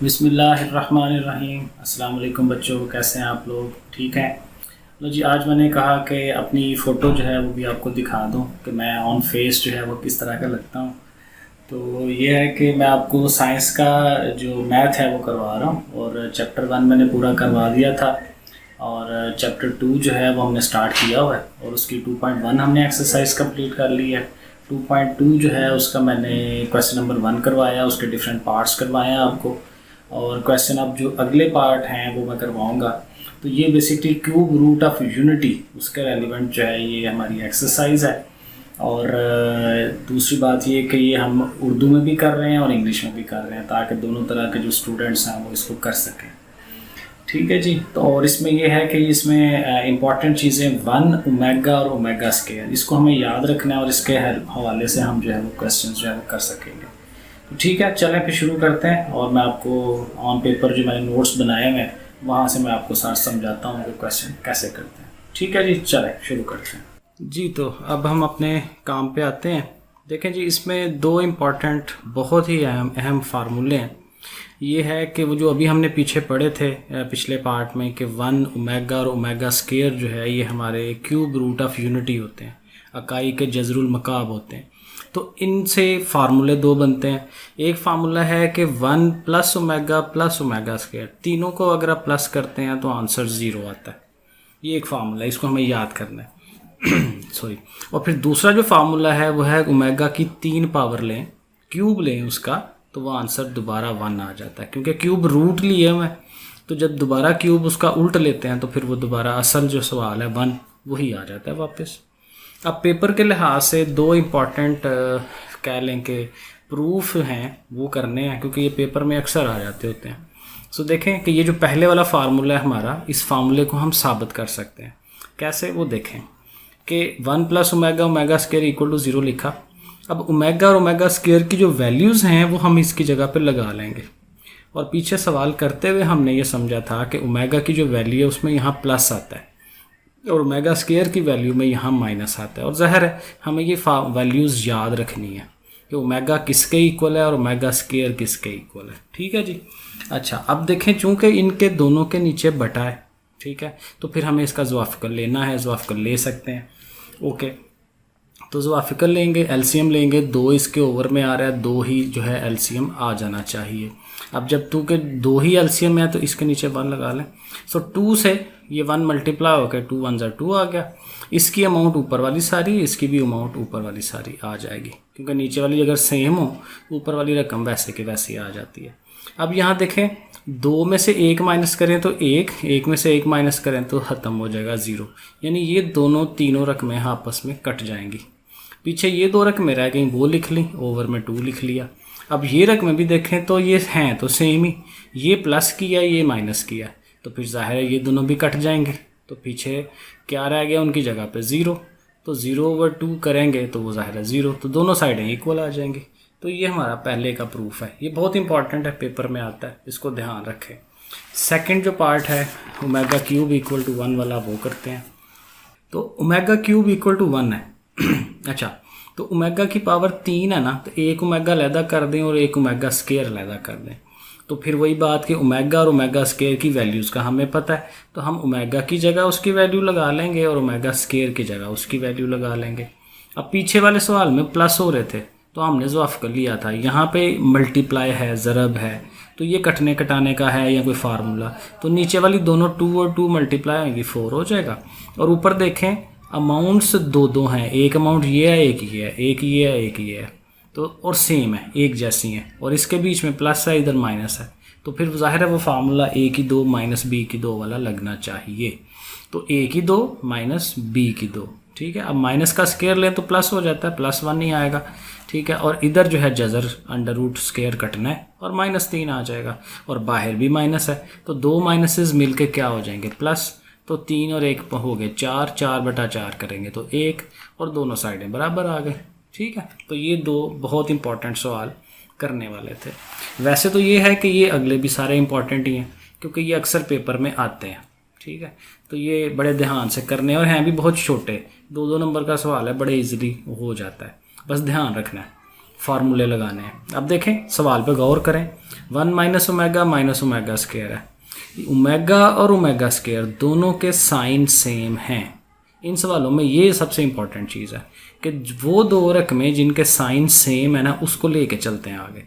बिस्मिल्लाहिर्रहमानिर्रहीम। अस्सलाम वालेकुम बच्चों, कैसे हैं आप लोग? ठीक हैं। लो जी, आज मैंने कहा कि अपनी फ़ोटो जो है वो भी आपको दिखा दूं कि मैं ऑन फेस जो है वो किस तरह का लगता हूं। तो ये है कि मैं आपको साइंस का जो मैथ है वो करवा रहा हूं, और चैप्टर 1 मैंने पूरा करवा दिया था, और चैप्टर 2 जो है वो हमने स्टार्ट किया हुआ है, और उसकी 2.1 हमने एक्सरसाइज कंप्लीट कर ली है। 2.2 जो है उसका मैंने क्वेश्चन नंबर 1 करवाया, उसके डिफरेंट पार्ट्स करवाए हैं आपको, और क्वेश्चन अब जो अगले पार्ट हैं वो मैं करवाऊंगा। तो ये basically cube root of unity उसके रेलिवेंट जो है ये हमारी एक्सरसाइज है। और दूसरी बात ये कि ये हम उर्दू में भी कर रहे हैं और इंग्लिश में भी कर रहे हैं, ताकि दोनों तरह के जो स्टूडेंट्स हैं वो इसको कर सकें। ठीक है जी। तो और इसमें ये है कि इसमें इंपॉर्टेंट चीज़ें 1 ओमेगा और ओमेगा स्केयर, इसको हमें याद रखना है, और इसके हवाले से हम जो है वो क्वेश्चन जो है वो कर सकेंगे। तो ठीक है, चलें फिर शुरू करते हैं, और मैं आपको ऑन पेपर जो मैंने नोट्स बनाए हुए हैं वहाँ से मैं आपको साथ समझाता हूँ कि क्वेश्चन कैसे करते हैं। ठीक है जी, चलें शुरू करते हैं जी। तो अब हम अपने काम पे आते हैं। देखें जी, इसमें 2 इम्पॉर्टेंट बहुत ही अहम फार्मूले हैं। ये है कि वो जो अभी हमने पीछे पढ़े थे पिछले पार्ट में कि 1 ओमेगा और ओमेगा स्केयर जो है ये हमारे क्यूब रूट ऑफ यूनिटी होते हैं, इकाई के जज़रुल मकाब होते हैं। तो इनसे फार्मूले 2 बनते हैं। एक फार्मूला है कि 1 प्लस ओमेगा स्केयर, तीनों को अगर आप प्लस करते हैं तो आंसर 0 आता है। ये एक फार्मूला है, इसको हमें याद करना है सॉरी। और फिर दूसरा जो फार्मूला है वो है ओमेगा की 3 पावर लें, क्यूब लें उसका, तो वो आंसर दोबारा 1 आ जाता है, क्योंकि क्यूब रूट लिए हुए हैं। तो जब दोबारा क्यूब उसका उल्ट लेते हैं तो फिर वो दोबारा असल जो सवाल है 1 वही आ जाता है वापस। अब पेपर के लिहाज से 2 इम्पॉर्टेंट कह लें कि प्रूफ हैं वो करने हैं, क्योंकि ये पेपर में अक्सर आ जाते होते हैं। सो देखें कि ये जो पहले वाला फार्मूला है हमारा, इस फार्मूले को हम साबित कर सकते हैं। कैसे, वो देखें कि 1 plus omega omega square equal to 0 लिखा। अब ओमेगा और ओमेगा स्क्वायर की जो वैल्यूज़ हैं वो हम इसकी जगह पर लगा लेंगे, और पीछे सवाल करते हुए हमने ये समझा था कि ओमेगा की जो वैल्यू है उसमें यहाँ प्लस आता है, और ओमेगा स्केयर की वैल्यू में यहाँ माइनस आता है। और ज़ाहिर है हमें ये वैल्यूज़ याद रखनी है कि ओमेगा किसके इक्वल है और ओमेगा स्केयर किसके इक्वल है। ठीक है जी। अच्छा, अब देखें, चूँकि इनके दोनों के नीचे बटा है, ठीक है, तो फिर हमें इसका ज़वाफ़िकल लेना है। ज़वाफ़िकल ले सकते हैं, ओके। तो ज़वाफ़िकल लेंगे, एलसीएम लेंगे। 2 इसके ओवर में आ रहा है, 2 ही जो है एलसीएम आ जाना चाहिए। अब जब 2 के 2 ही एलसीएम है तो इसके नीचे 1 लगा लें। सो 2 से ये 1 मल्टीप्लाई होकर 2 1 ज़ा 2 आ गया। इसकी अमाउंट ऊपर वाली सारी, इसकी भी अमाउंट ऊपर वाली सारी आ जाएगी, क्योंकि नीचे वाली अगर सेम हो ऊपर वाली रकम वैसे के वैसे आ जाती है। अब यहाँ देखें, 2 में से 1 माइनस करें तो 1 में से 1 माइनस करें तो ख़त्म हो जाएगा 0, यानी ये तीनों रकमें आपस में कट जाएंगी। पीछे ये 2 रकमें रह गई, वो लिख ली, ओवर में 2 लिख लिया। अब ये रकमें भी देखें तो ये हैं तो सेम ही, ये प्लस किया ये माइनस किया, तो फिर ज़ाहिर है ये दोनों भी कट जाएंगे। तो पीछे क्या रह गया उनकी जगह पे 0, तो 0/2 करेंगे तो वो ज़ाहिर है 0, तो दोनों साइडें इक्वल आ जाएंगी। तो ये हमारा पहले का प्रूफ है, ये बहुत इंपॉर्टेंट है, पेपर में आता है, इसको ध्यान रखें। सेकंड जो पार्ट है ओमेगा क्यूब इक्वल टू 1 वाला, वो करते हैं। तो ओमेगा क्यूब इक्वल टू 1 है अच्छा, तो ओमेगा की पावर 3 है ना, तो 1 ओमेगा अलहदा कर दें और 1 ओमेगा स्केयर अलहदा कर दें। तो फिर वही बात कि ओमेगा और ओमेगा स्केयर की वैल्यूज़ का हमें पता है, तो हम ओमेगा की जगह उसकी वैल्यू लगा लेंगे और ओमेगा स्केयर की जगह उसकी वैल्यू लगा लेंगे। अब पीछे वाले सवाल में प्लस हो रहे थे तो हमने ज़वाफ़ कर लिया था, यहाँ पे मल्टीप्लाई है, ज़रब है, तो ये कटने कटाने का है या कोई फार्मूला, तो नीचे वाली दोनों 2 और 2 मल्टीप्लाई होंगी 4 हो जाएगा। और ऊपर देखें अमाउंट्स 2 हैं, एक अमाउंट ये है, एक ये है, एक ये है, एक ये है, तो और सेम है, एक जैसी हैं, और इसके बीच में प्लस है, इधर माइनस है, तो फिर ज़ाहिर है वो फार्मूला a की 2 माइनस b की 2 वाला लगना चाहिए। तो a की 2 माइनस b की 2, ठीक है। अब माइनस का स्केयर लें तो प्लस हो जाता है, +1 ही आएगा, ठीक है। और इधर जो है जज़र अंडर रूट स्केयर कटना है और -3 आ जाएगा, और बाहर भी माइनस है, तो 2 माइनसेस मिल के क्या हो जाएंगे प्लस, तो 3 और 1 हो गए 4, 4/4 करेंगे तो 1, और दोनों साइडें बराबर आ गए, ठीक है। तो ये 2 बहुत इंपॉर्टेंट सवाल करने वाले थे। वैसे तो ये है कि ये अगले भी सारे इंपॉर्टेंट ही हैं, क्योंकि ये अक्सर पेपर में आते हैं, ठीक है। तो ये बड़े ध्यान से करने, और हैं भी बहुत छोटे, 2-2 नंबर का सवाल है, बड़े इजीली हो जाता है, बस ध्यान रखना है। फार्मूले लगाने हैं। अब देखें, सवाल पे गौर करें। 1 माइनस ओमेगा स्क्वायर है। ओमेगा और ओमेगा स्क्वायर दोनों के साइन सेम हैं। इन सवालों में ये सबसे इम्पॉर्टेंट चीज़ है कि वो दो रकमें जिनके साइन सेम है ना, उसको लेके चलते हैं आगे।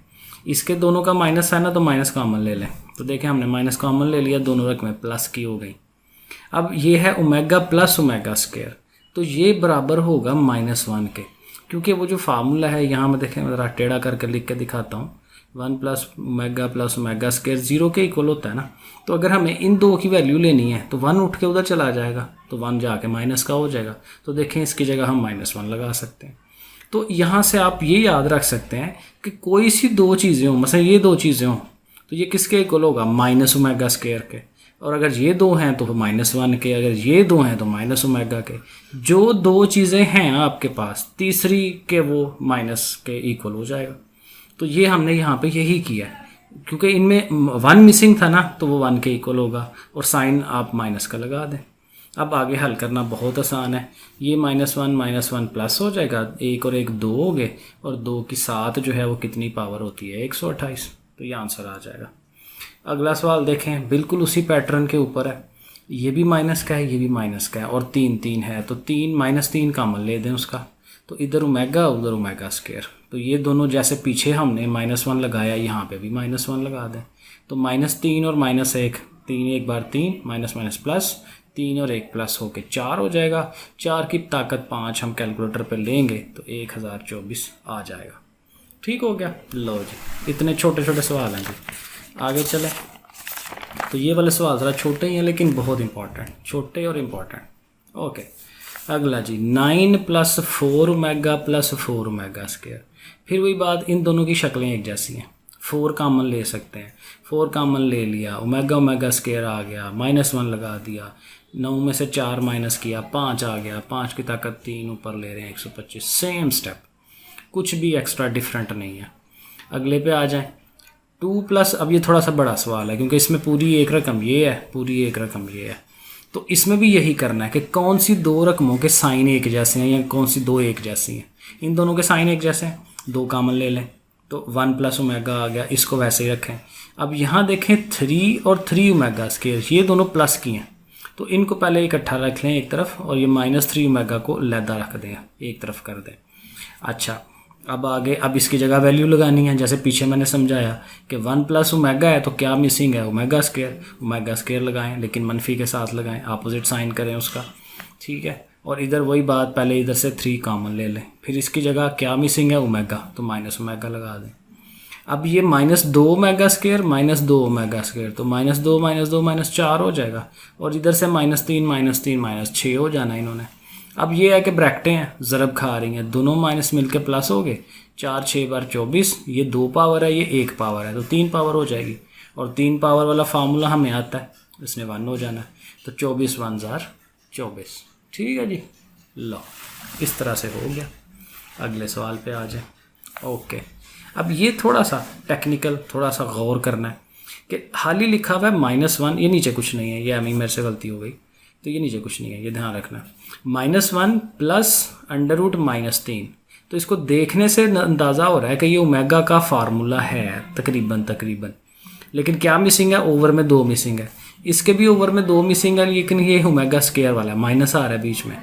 इसके दोनों का माइनस है ना, तो माइनस कॉमन ले लें। तो देखें, हमने माइनस कॉमन ले लिया, दोनों रकमें प्लस की हो गई। अब ये है ओमेगा प्लस ओमेगा स्क्वायर, तो ये बराबर होगा -1 के, क्योंकि वो जो फार्मूला है यहाँ में देखें, मैं ज़रा टेढ़ा करके लिख के दिखाता हूँ। 1 प्लस ओमेगा स्क्वायर 0 के इक्वल होता है ना। तो अगर हमें इन दो की वैल्यू लेनी है तो 1 उठ के उधर चला जाएगा, तो 1 जाके माइनस का हो जाएगा। तो देखें, इसकी जगह हम -1 लगा सकते हैं। तो यहाँ से आप ये याद रख सकते हैं कि कोई सी दो चीज़ें हों, मतलब ये दो चीज़ें हों, तो ये किसके इक्वल होगा? माइनस ओमेगा स्क्वायर के। और अगर ये दो हैं तो -1 के, अगर ये दो हैं तो माइनस ओमेगा के। जो दो चीज़ें हैं आपके पास, तीसरी के वो माइनस के इक्वल हो जाएगा। तो ये हमने यहाँ पे यही किया है, क्योंकि इनमें 1 मिसिंग था ना, तो वो 1 के इक्वल होगा और साइन आप माइनस का लगा दें। अब आगे हल करना बहुत आसान है। ये -1 प्लस हो जाएगा, 1 और 1 2 हो गए, और 2 की 7 जो है वो कितनी पावर होती है? 128। तो ये आंसर आ जाएगा। अगला सवाल देखें, बिल्कुल उसी पैटर्न के ऊपर है। ये भी माइनस का है, ये भी माइनस का है, और 3 है, तो 3 कॉमन ले दें उसका। तो इधर ओमेगा, उधर ओमेगा स्क्वायर। तो ये दोनों जैसे पीछे हमने -1 लगाया, यहाँ पे भी -1 लगा दें। तो -3 और -1, 3 एक बार 3, माइनस प्लस, 3 और 1 प्लस होके 4 हो जाएगा। 4 की ताकत 5 हम कैलकुलेटर पे लेंगे तो 1024 आ जाएगा। ठीक हो गया। लो जी, इतने छोटे छोटे सवाल हैं जी। आगे चले, तो ये वाले सवाल ज़रा छोटे ही हैं लेकिन बहुत इंपॉर्टेंट, छोटे और इम्पॉर्टेंट। ओके, अगला जी, 9 + 4 ओमेगा + 4 ओमेगा स्क्वायर। फिर वही बात, इन दोनों की शक्लें एक जैसी हैं। 4 कॉमन ले सकते हैं, 4 कॉमन ले लिया, ओमेगा स्क्वायर आ गया, -1 लगा दिया, 9 में से 4 माइनस किया, 5 आ गया, 5 की ताकत 3 ऊपर ले रहे हैं, 125। सेम स्टेप, कुछ भी एक्स्ट्रा डिफरेंट नहीं है। अगले पे आ जाएं, 2+, अब ये थोड़ा सा बड़ा सवाल है क्योंकि इसमें पूरी एक रकम ये है, पूरी एक रकम ये है। तो इसमें भी यही करना है कि कौन सी दो रकमों के साइन एक जैसे हैं या कौन सी दो एक जैसी हैं। इन दोनों के साइन एक जैसे हैं, 2 कॉमन ले लें, तो 1 + ओमेगा आ गया, इसको वैसे ही रखें। अब यहाँ देखें, 3 और 3 ओमेगा स्क्वायर, ये दोनों प्लस की हैं, तो इनको पहले इकट्ठा रख लें एक तरफ, और ये -3 ओमेगा को लैदा रख दें, एक तरफ कर दें। अच्छा, अब आगे, अब इसकी जगह वैल्यू लगानी है। जैसे पीछे मैंने समझाया कि 1 + ओमेगा है तो क्या मिसिंग है? ओमेगा स्क्वायर लगाएं, लेकिन मनफी के साथ लगाएं, अपोजिट साइन करें उसका। ठीक है, और इधर वही बात, पहले इधर से 3 कॉमन ले लें, फिर इसकी जगह क्या मिसिंग है? ओमेगा, तो -ओमेगा लगा दें। अब ये -2 ओमेगा स्क्वायर, -2 ओमेगा स्क्वायर, तो -2 -4 हो जाएगा, और इधर से -3 -6 हो जाना इन्होंने। अब ये है कि ब्रैकेटें हैं, ज़रब खा रही हैं, दोनों माइनस मिलके प्लस हो गए, 4 6 बार 24, ये 2 पावर है, ये 1 पावर है, तो 3 पावर हो जाएगी। और 3 पावर वाला फार्मूला हमें आता है, इसमें 1 हो जाना है, तो 24 1 जार 24। ठीक है जी, लो इस तरह से हो गया। अगले सवाल पे आ जाए। ओके, अब ये थोड़ा सा टेक्निकल, थोड़ा सा गौर करना है कि हाल ही लिखा हुआ है -1, ये नीचे कुछ नहीं है, ये अभी मेरे से गलती हो गई, तो ये नीचे कुछ नहीं है, ये ध्यान रखना। -1 प्लस √-3, तो इसको देखने से अंदाज़ा हो रहा है कि ये ओमेगा का फार्मूला है तकरीबन। लेकिन क्या मिसिंग है? ओवर में 2 मिसिंग है। इसके भी ओवर में 2 मिसिंग है, लेकिन ये ओमेगा स्क्वायर वाला माइनस आ रहा है बीच में।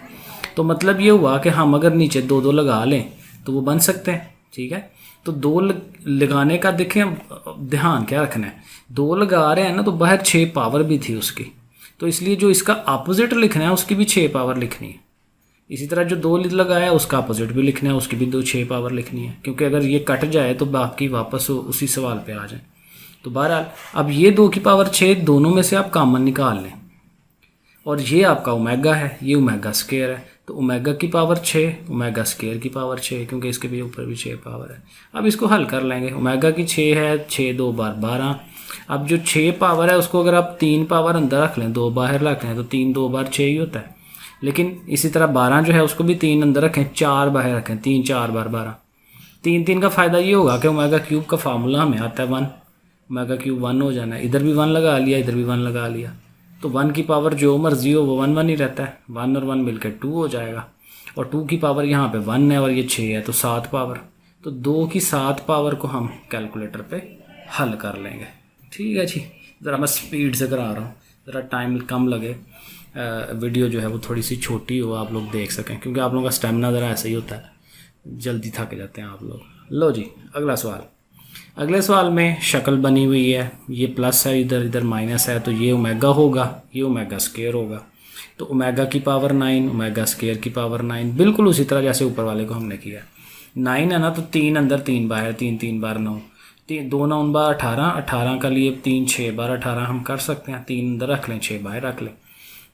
तो मतलब ये हुआ कि हम अगर नीचे 2 लगा लें तो वो बन सकते हैं। ठीक है, तो 2 लगाने का देखें, ध्यान क्या रखना है, 2 लगा रहे हैं ना, तो बाहर 6 पावर भी थी उसकी, तो इसलिए जो इसका अपोजिट लिखना है उसकी भी 6 पावर लिखनी है। इसी तरह जो 2 लगाया है उसका अपोजिट भी लिखना है, उसकी भी 6 पावर लिखनी है, क्योंकि अगर ये कट जाए तो बाकी वापस उसी सवाल पे आ जाए। तो बहरहाल अब ये 2 की पावर 6, दोनों में से आप कॉमन निकाल लें, और ये आपका ओमेगा है, ये ओमेगा स्क्वायर है, तो ओमेगा की पावर 6, ओमेगा स्क्वायर की पावर 6, क्योंकि इसके भी ऊपर भी 6 पावर है। अब इसको हल कर लेंगे। ओमेगा की 6 है, 6 2 बार 12। अब जो 6 पावर है उसको अगर आप 3 पावर अंदर रख लें, 2 बाहर रख लें, तो 3 2 बार 6 ही होता है। लेकिन इसी तरह 12 जो है उसको भी 3 अंदर रखें, 4 बाहर रखें, 3 4 बार 12। 3 का फ़ायदा ये होगा कि ओमेगा क्यूब का फार्मूला हमें आता है 1, ओमेगा क्यूब 1 हो जाना है। इधर भी 1 लगा लिया, इधर भी 1 लगा लिया, तो 1 की पावर जो मर्जी हो वो 1 1 ही रहता है। 1 और 1 मिलकर 2 हो जाएगा, और 2 की पावर यहाँ पे 1 है और ये 6 है, तो 7 पावर। तो तो 2 की 7 पावर को हम कैलकुलेटर पे हल कर लेंगे। ठीक है जी, ज़रा मैं स्पीड से करा रहा हूँ, ज़रा टाइम कम लगे, वीडियो जो है वो थोड़ी सी छोटी हो, आप लोग देख सकें, क्योंकि आप लोगों का स्टेमिना ज़रा ऐसे ही होता है, जल्दी थक जाते हैं आप लोग। लो जी, अगला सवाल। अगले सवाल में शक्ल बनी हुई है, ये प्लस है, इधर इधर माइनस है, तो ये ओमेगा होगा, ये ओमेगा स्क्वायर होगा। तो ओमेगा की पावर 9, ओमेगा स्क्वायर की पावर 9, बिल्कुल उसी तरह जैसे ऊपर वाले को हमने किया। 9 है ना, तो 3 अंदर 3 बाहर, 3 3 बार 9, 2 9 बार 18, 18 का लिए 3 6 बार 18 हम कर सकते हैं, 3 अंदर रख लें 6 बाहर रख लें।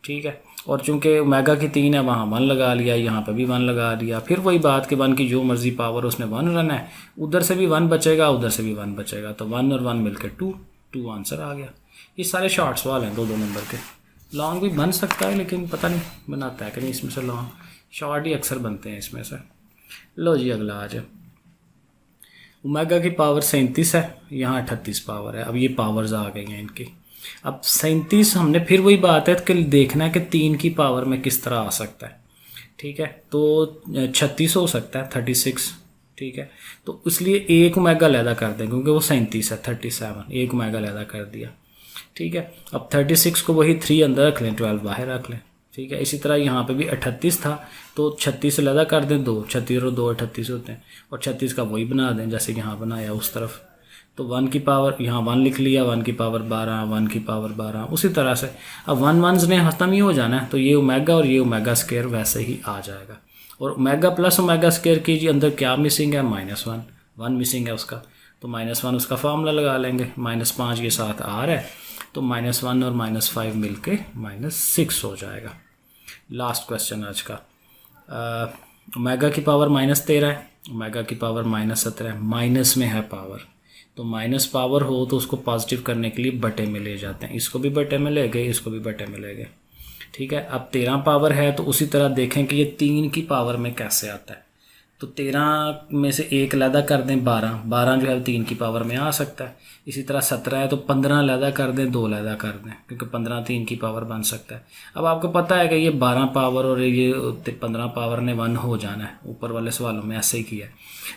ठीक है, और चूंकि ओमेगा की 3 है, वहाँ 1 लगा लिया, यहाँ पे भी 1 लगा दिया। फिर वही बात कि 1 की जो मर्जी पावर उसने 1 रन है, उधर से भी 1 बचेगा, उधर से भी 1 बचेगा, तो 1 और 1 मिलकर 2 आंसर आ गया। ये सारे शॉर्ट सवाल हैं 2-2 नंबर के। लॉन्ग भी बन सकता है, लेकिन पता नहीं बनाता है कि नहीं इसमें से लॉन्ग, शॉर्ट ही अक्सर बनते हैं इसमें से। लो जी, अगला आ जाए। ओमेगा की पावर 37 है, यहाँ 38 पावर है। अब ये पावर्स आ गई हैं इनकी। अब 37 हमने फिर वही बात है कि देखना है कि 3 की पावर में किस तरह आ सकता है। ठीक है, तो 36 हो सकता है, 36। ठीक है, तो इसलिए एक ओमेगा अलहदा कर दें, क्योंकि वो 37 है, 37 एक ओमेगा अलहदा कर दिया। ठीक है, अब 36 को वही 3 अंदर रख लें, 12 बाहर रख लें। ठीक है, इसी तरह यहाँ पे भी 38 था, तो 36 अलहदा कर दें, 2 36 और 2 38 होते हैं, और 36 का वही बना दें जैसे यहाँ बनाया उस तरफ। तो 1 की पावर यहाँ 1 लिख लिया, 1 की पावर 12, 1 की पावर 12, उसी तरह से। अब 1 1s ने ख़त्म ही हो जाना है, तो ये ओमेगा और ये ओमेगा स्क्वायर वैसे ही आ जाएगा। और ओमेगा प्लस ओमेगा स्क्वायर की जी अंदर क्या मिसिंग है, -1, 1 मिसिंग है उसका, तो -1 उसका फार्मूला लगा लेंगे। -5 के साथ आ रहा है, तो -1 और -5 मिल के -6 हो जाएगा। लास्ट क्वेश्चन आज का। ओमेगा की पावर -13 है, ओमेगा की पावर -17 है, माइनस में है पावर, तो माइनस पावर हो तो उसको पॉजिटिव करने के लिए बटे में ले जाते हैं, इसको भी बटे में ले गए, इसको भी बटे में ले गए। ठीक है, अब 13 पावर है, तो उसी तरह देखें कि ये 3 की पावर में कैसे आता है। तो 13 में से 1 अलहदा कर दें, 12 जो है 3 की पावर में आ सकता है। इसी तरह 17 है, तो 15 अलहदा कर दें, 2 अलहदा कर दें, क्योंकि 15 3 की पावर बन सकता है। अब आपको पता है कि ये 12 पावर और ये 15 पावर ने 1 हो जाना है, ऊपर वाले सवालों में ऐसे ही किया है।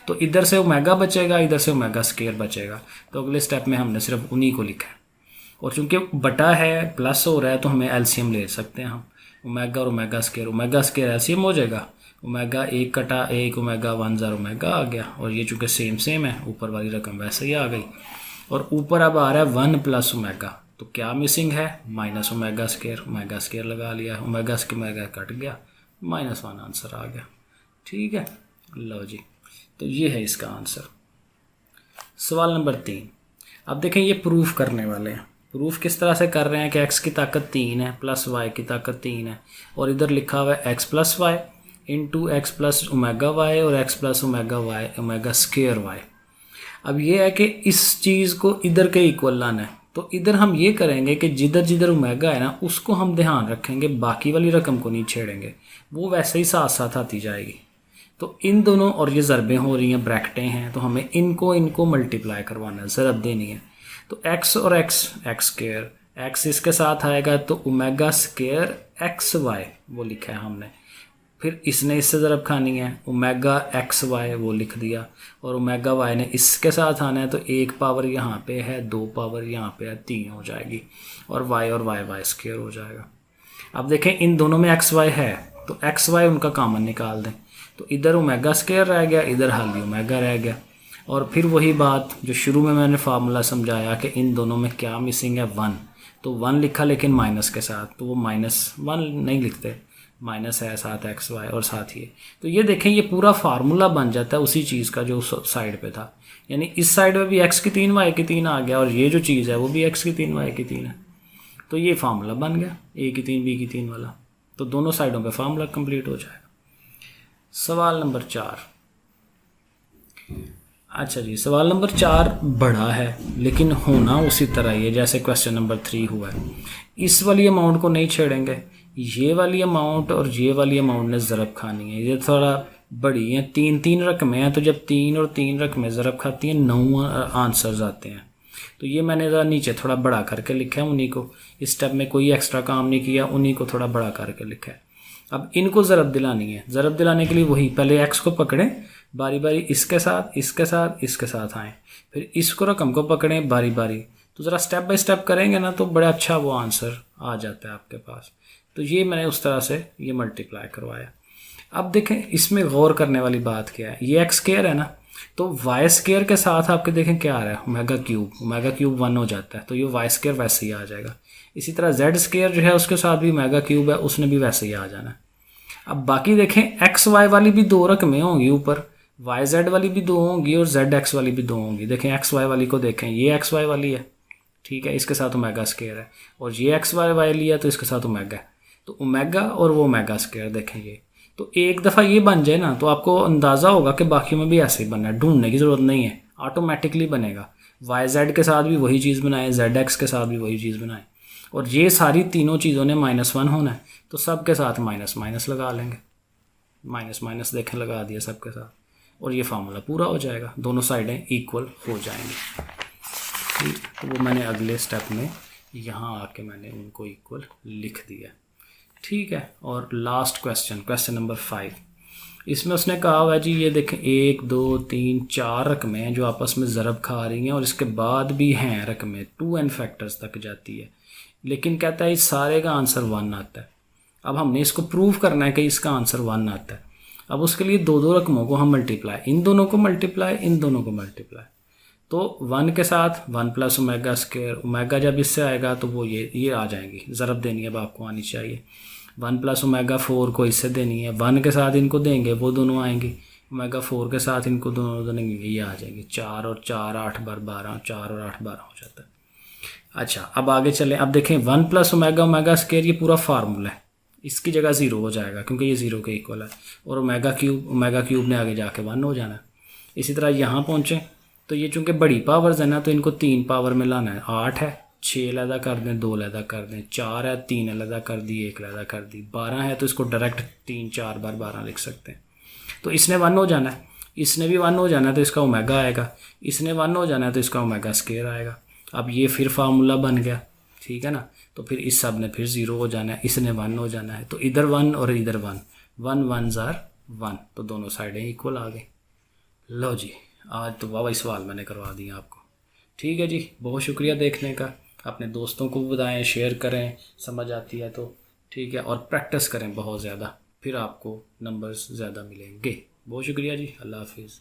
तो इधर से ओमेगा बचेगा, इधर से ओमेगा स्क्वायर बचेगा, तो अगले स्टेप में हमने सिर्फ उन्हीं को लिखा है। और चूंकि बटा है, प्लस हो रहा है, तो हमें एलसीएम ले सकते हैं हम, ओमेगा और ओमेगा स्क्वायर एलसीएम हो जाएगा, ओमेगा 1 कटा 1, ओमेगा 1 ज़र ओमेगा आ गया। और ये चूँकि सेम है, ऊपर वाली रकम वैसे ही आ गई। और ऊपर अब आ रहा है 1 प्लस ओमेगा, तो क्या मिसिंग है, माइनस ओमेगा स्क्वायर लगा लिया, ओमेगा स्क्वायर कट गया, -1 आंसर आ गया। ठीक है, लो जी, तो ये है इसका आंसर। सवाल नंबर 3। अब देखें, ये प्रूफ करने वाले हैं। प्रूफ किस तरह से कर रहे हैं कि x की ताकत 3 है प्लस y की ताकत 3 है, और इधर लिखा हुआ है x plus Y into X plus omega Y और x plus omega Y omega square Y. अब ये है कि इस चीज़ को इधर के इक्वल लाना है, तो इधर हम ये करेंगे कि जिधर जिधर ओमेगा है ना, उसको हम ध्यान रखेंगे, बाकी वाली रकम को नहीं छेड़ेंगे, वो वैसे ही साथ साथ आती जाएगी। तो इन दोनों, और ये ज़रबें हो रही हैं, ब्रैकेटें हैं, तो हमें इनको मल्टीप्लाई करवाना है, ज़रब देनी है। तो x और x स्क्वायर, x इसके साथ आएगा, तो ओमेगा स्क्वायर एक्स वाई वो लिखा है हमने। फिर इसने इससे ज़रब खानी है, ओमेगा एक्स वाई वो लिख दिया, और ओमेगा वाई ने इसके साथ आना है, तो 1 पावर यहाँ पे है, 2 पावर यहाँ पे है, 3 हो जाएगी, और वाई स्क्वायर हो जाएगा। अब देखें, इन दोनों में एक्स वाई है, तो एक्स वाई उनका कॉमन निकाल दें, तो इधर ओमेगा स्क्वायर रह गया, इधर हाली ओमेगा रह गया। और फिर वही बात जो शुरू में मैंने फार्मूला समझाया कि इन दोनों में क्या मिसिंग है, 1, तो 1 लिखा लेकिन माइनस के साथ, तो वो -1 नहीं लिखते, माइनस है साथ एक्स वाई और साथ ही। तो ये देखें, ये पूरा फार्मूला बन जाता है उसी चीज़ का जो उस साइड पे था, यानी इस साइड में भी x की 3 y की 3 आ गया, और ये जो चीज़ है वो भी x की 3 y की 3 है, तो ये फार्मूला बन गया a की 3 b की 3 वाला। तो दोनों साइडों पे फार्मूला कंप्लीट हो जाएगा। सवाल नंबर 4। अच्छा जी, सवाल नंबर 4 बड़ा है, लेकिन होना उसी तरह ही है जैसे क्वेश्चन नंबर 3 हुआ है। इस वाली अमाउंट को नहीं छेड़ेंगे, ये वाली अमाउंट और ये वाली अमाउंट ने ज़रब खानी है। ये थोड़ा बड़ी है, 3 रकमें हैं, तो जब 3 और 3 रकमें ज़रब खाती हैं 9 आंसर्स आते हैं। तो ये मैंने ज़रा नीचे थोड़ा बड़ा करके लिखा है, उन्हीं को, इस स्टेप में कोई एक्स्ट्रा काम नहीं किया, उन्हीं को थोड़ा बड़ा करके लिखा है। अब इनको ज़रब दिलानी है, ज़रब दिलाने के लिए वही पहले x को पकड़ें, बारी बारी इसके साथ इसके साथ आएँ, फिर इसको रकम को पकड़ें बारी बारी। तो ज़रा स्टेप बाय स्टेप करेंगे ना तो बड़ा अच्छा वो आंसर आ जाता है आपके पास। तो ये मैंने उस तरह से ये मल्टीप्लाई करवाया। अब देखें इसमें गौर करने वाली बात क्या है, ये एक्स स्क्वायर है ना, तो वाई स्क्वायर के साथ आपके देखें क्या आ रहा है, ओमेगा क्यूब 1 हो जाता है, तो ये वाई स्क्वायर वैसे ही आ जाएगा। इसी तरह जेड स्क्वायर जो है उसके साथ भी ओमेगा क्यूब है, उसने भी वैसे ही आ जाना है। अब बाकी देखें एक्स वाई वाली भी दो रकमें होंगी ऊपर, वाई जेड वाली भी दो होंगी और जेड एक्स वाली भी दो होंगी। देखें एक्स वाई वाली को देखें, ये एक्स वाई वाली है, ठीक है, इसके साथ ओमेगा स्क्वायर है, और ये एक्स वाई वाली है तो इसके साथ ओमेगा है। तो ओमेगा और वो ओमेगा स्क्वायर देखें ये, तो एक दफ़ा ये बन जाए ना तो आपको अंदाज़ा होगा कि बाकी में भी ऐसे ही बनना है, ढूंढने की ज़रूरत नहीं है, ऑटोमेटिकली बनेगा। वाई जेड के साथ भी वही चीज़ बनाए, जेड एक्स के साथ भी वही चीज़ बनाए, और ये सारी तीनों चीज़ों ने -1 होना है, तो सब के साथ माइनस माइनस लगा लेंगे, माइनस माइनस देखें लगा दिया सब के साथ, और ये फार्मूला पूरा हो जाएगा, दोनों साइडें इक्वल हो जाएंगी। ठीक, तो वो मैंने अगले स्टेप में यहाँ आके मैंने उनको इक्वल लिख दिया। ठीक है, और लास्ट क्वेश्चन नंबर 5, इसमें उसने कहा हुआ है जी ये देखें 1 2 3 4 रकमें हैं जो आपस में ज़रब खा रही हैं, और इसके बाद भी हैं रकमें 2n फैक्टर्स तक जाती है, लेकिन कहता है इस सारे का आंसर 1 आता है। अब हमने इसको प्रूव करना है कि इसका आंसर 1 आता है। अब उसके लिए दो रकमों को हम मल्टीप्लाई, इन दोनों को मल्टीप्लाई, इन दोनों को मल्टीप्लाई, तो 1 के साथ 1 प्लस ओमेगा स्क्वायर, ओमेगा जब इससे आएगा तो वो ये आ जाएंगी, ज़रब देनी अब आपको आनी चाहिए। 1 प्लस ओमेगा 4 को इससे देनी है, 1 के साथ इनको देंगे वो दोनों आएंगी, ओमेगा 4 के साथ इनको दोनों देंगे ये आ जाएंगे। 4 और 4 8 बार 12, 4 और 8 12 हो जाता है। अच्छा अब आगे चलें, अब देखें 1 प्लस ओमेगा स्क्वायर ये पूरा फार्मूला है, इसकी जगह 0 हो जाएगा क्योंकि ये 0 के इक्वल है, और ओमेगा क्यूब ने आगे जाके 1 हो जाना है। इसी तरह यहाँ पहुँचें तो ये चूँकि बड़ी पावर्स है ना तो इनको 3 पावर में लाना है। 8 है 6 अलहदा कर दें, 2 अलहदा कर दें, 4 है 3 अलहदा कर दी, 1 अलहदा कर दी, 12 है तो इसको डायरेक्ट 3 4 बार 12 लिख सकते हैं। तो इसने 1 हो जाना है, इसने भी 1 हो जाना है तो इसका ओमेगा आएगा, इसने 1 हो जाना है तो इसका ओमेगा स्क्वायर आएगा। अब ये फिर फार्मूला बन गया, ठीक है ना, तो फिर इस सब ने फिर 0 हो जाना है, इसने 1 हो जाना है, तो इधर 1 और इधर 1, 1 1 ज़ार 1, तो दोनों साइडें इक्वल आ गई। लो जी, आज तो वाह सवाल मैंने करवा दिया आपको। ठीक है जी, बहुत शुक्रिया देखने का, अपने दोस्तों को बताएं, शेयर करें, समझ आती है तो ठीक है, और प्रैक्टिस करें बहुत ज़्यादा, फिर आपको नंबर्स ज़्यादा मिलेंगे। बहुत शुक्रिया जी, अल्लाह हाफिज़।